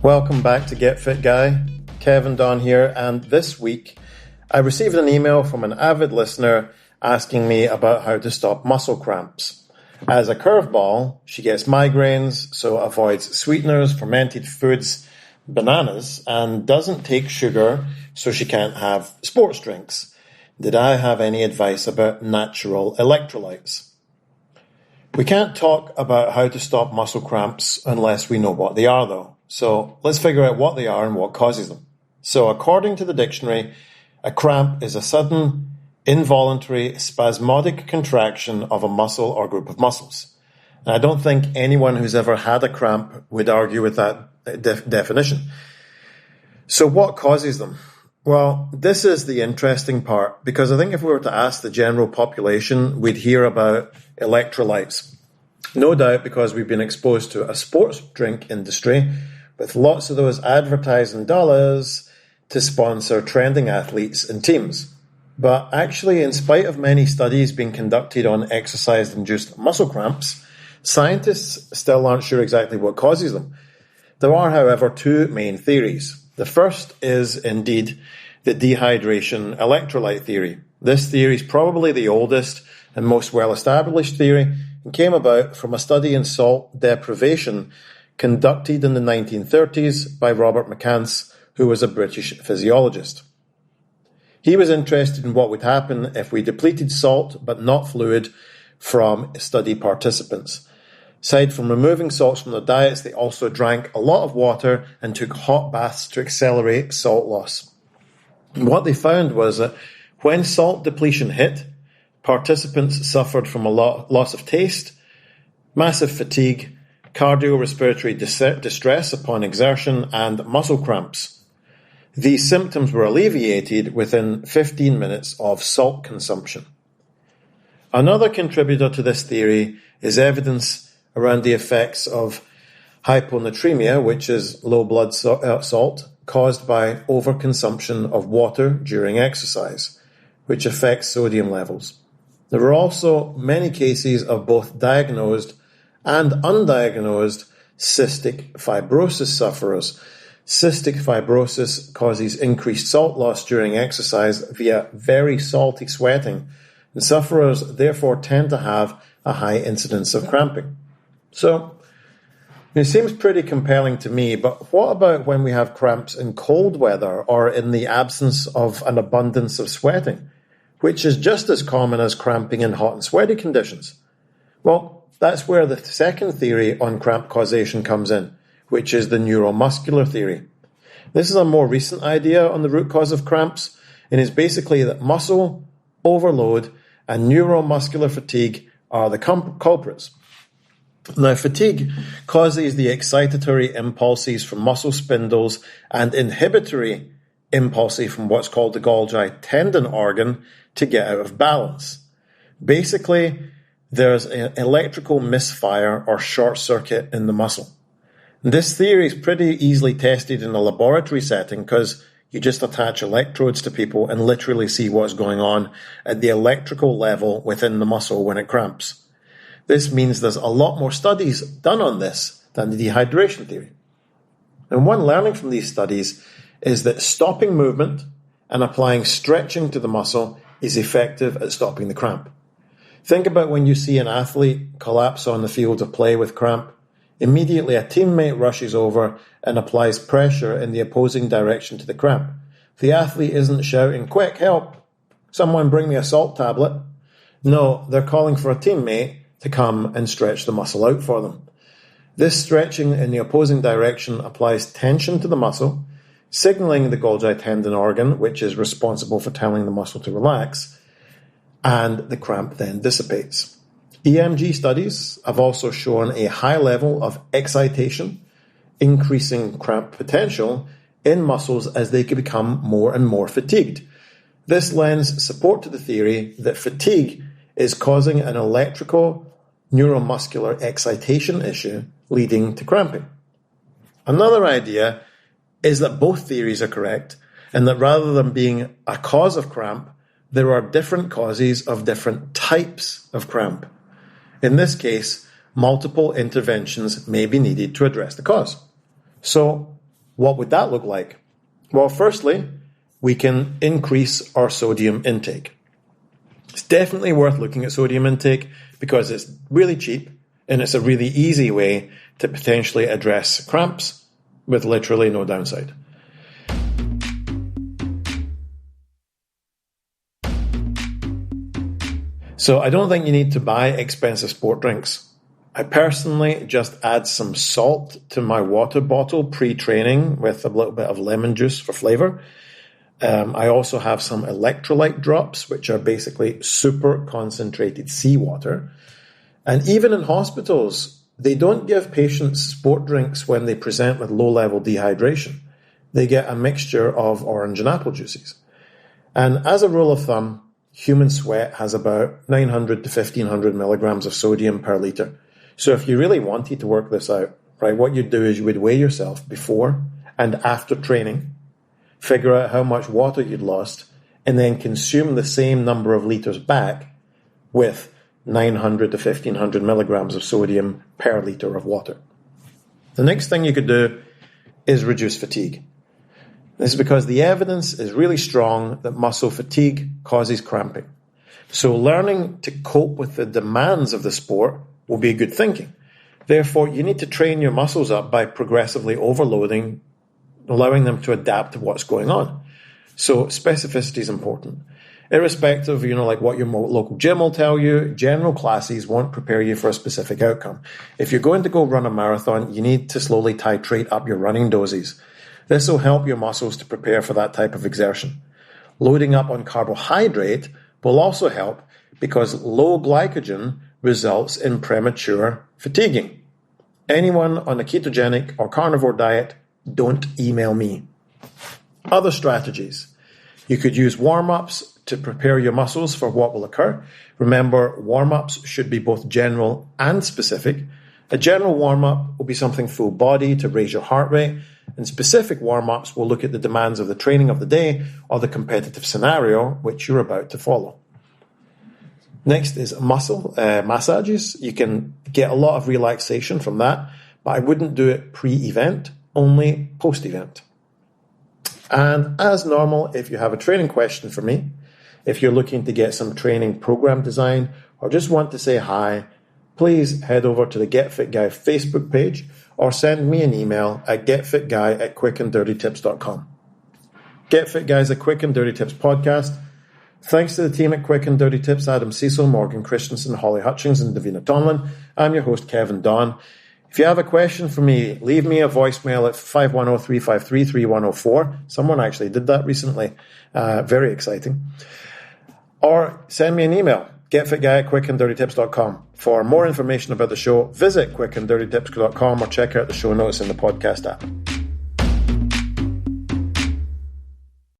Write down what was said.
Welcome back to Get Fit Guy. Kevin Don here, and this week I received an email from an avid listener asking me about how to stop muscle cramps. As a curveball, she gets migraines, so avoids sweeteners, fermented foods, bananas, and doesn't take sugar, so she can't have sports drinks. Did I have any advice about natural electrolytes? We can't talk about how to stop muscle cramps unless we know what they are, though. So let's figure out what they are and what causes them. So according to the dictionary, a cramp is a sudden, involuntary, spasmodic contraction of a muscle or group of muscles. And I don't think anyone who's ever had a cramp would argue with that definition. So what causes them? Well, this is the interesting part, because I think if we were to ask the general population, we'd hear about electrolytes. No doubt because we've been exposed to a sports drink industry with lots of those advertising dollars to sponsor trending athletes and teams. But actually, in spite of many studies being conducted on exercise-induced muscle cramps, scientists still aren't sure exactly what causes them. There are, however, two main theories. The first is, indeed, the dehydration electrolyte theory. This theory is probably the oldest and most well-established theory and came about from a study in salt deprivation conducted in the 1930s by Robert McCance, who was a British physiologist. He was interested in what would happen if we depleted salt but not fluid from study participants. Aside from removing salts from their diets, they also drank a lot of water and took hot baths to accelerate salt loss. And what they found was that when salt depletion hit, participants suffered from a loss of taste, massive fatigue, cardiorespiratory distress upon exertion, and muscle cramps. These symptoms were alleviated within 15 minutes of salt consumption. Another contributor to this theory is evidence around the effects of hyponatremia, which is low blood salt, caused by overconsumption of water during exercise, which affects sodium levels. There were also many cases of both diagnosed and undiagnosed cystic fibrosis sufferers. Cystic fibrosis causes increased salt loss during exercise via very salty sweating, and sufferers therefore tend to have a high incidence of cramping. So, it seems pretty compelling to me, but what about when we have cramps in cold weather or in the absence of an abundance of sweating, which is just as common as cramping in hot and sweaty conditions? Well, that's where the second theory on cramp causation comes in, which is the neuromuscular theory. This is a more recent idea on the root cause of cramps, and is basically that muscle overload and neuromuscular fatigue are the culprits. Now, fatigue causes the excitatory impulses from muscle spindles and inhibitory impulses from what's called the Golgi tendon organ to get out of balance. Basically, there's an electrical misfire or short circuit in the muscle. This theory is pretty easily tested in a laboratory setting because you just attach electrodes to people and literally see what's going on at the electrical level within the muscle when it cramps. This means there's a lot more studies done on this than the dehydration theory. And one learning from these studies is that stopping movement and applying stretching to the muscle is effective at stopping the cramp. Think about when you see an athlete collapse on the field of play with cramp. Immediately a teammate rushes over and applies pressure in the opposing direction to the cramp. The athlete isn't shouting, "Quick, help! Someone bring me a salt tablet." No, they're calling for a teammate to come and stretch the muscle out for them. This stretching in the opposing direction applies tension to the muscle, signaling the Golgi tendon organ, which is responsible for telling the muscle to relax, and the cramp then dissipates. EMG studies have also shown a high level of excitation, increasing cramp potential in muscles as they can become more and more fatigued. This lends support to the theory that fatigue is causing an electrical neuromuscular excitation issue leading to cramping. Another idea is that both theories are correct, and that rather than being a cause of cramp, there are different causes of different types of cramp. In this case, multiple interventions may be needed to address the cause. So, What would that look like? Well, firstly, we can increase our sodium intake. It's definitely worth looking at sodium intake because it's really cheap and it's a really easy way to potentially address cramps with literally no downside. So I don't think you need to buy expensive sport drinks. I personally just add some salt to my water bottle pre-training with a little bit of lemon juice for flavor. I also have some electrolyte drops, which are basically super concentrated seawater. And even in hospitals, they don't give patients sport drinks when they present with low-level dehydration. They get a mixture of orange and apple juices. And as a rule of thumb, human sweat has about 900 to 1500 milligrams of sodium per litre. So if you really wanted to work this out, right, what you'd do is you would weigh yourself before and after training, figure out how much water you'd lost, and then consume the same number of litres back with 900 to 1500 milligrams of sodium per litre of water. The next thing you could do is reduce fatigue. This is because the evidence is really strong that muscle fatigue causes cramping. So learning to cope with the demands of the sport will be good thinking. Therefore, you need to train your muscles up by progressively overloading, allowing them to adapt to what's going on. So specificity is important. Irrespective of, like what your local gym will tell you, general classes won't prepare you for a specific outcome. If you're going to go run a marathon, you need to slowly titrate up your running doses. This will help your muscles to prepare for that type of exertion. Loading up on carbohydrate will also help because low glycogen results in premature fatiguing. Anyone on a ketogenic or carnivore diet, don't email me. Other strategies. You could use warm-ups to prepare your muscles for what will occur. Remember, warm-ups should be both general and specific. A general warm-up will be something full body to raise your heart rate, and specific warm-ups will look at the demands of the training of the day or the competitive scenario which you're about to follow. Next is muscle massages. You can get a lot of relaxation from that, but I wouldn't do it pre-event, only post-event. And as normal, if you have a training question for me, if you're looking to get some training program design or just want to say hi, please head over to the Get Fit Guy Facebook page or send me an email at getfitguy@quickanddirtytips.com. Get Fit Guy is a Quick and Dirty Tips podcast. Thanks to the team at Quick and Dirty Tips, Adam Cecil, Morgan Christensen, Holly Hutchings, and Davina Tomlin. I'm your host, Kevin Don. If you have a question for me, leave me a voicemail at 510-353-3104. Someone actually did that recently. Very exciting. Or send me an email, getfitguy@quickanddirtytips.com. For more information about the show, visit quickanddirtytips.com or check out the show notes in the podcast app.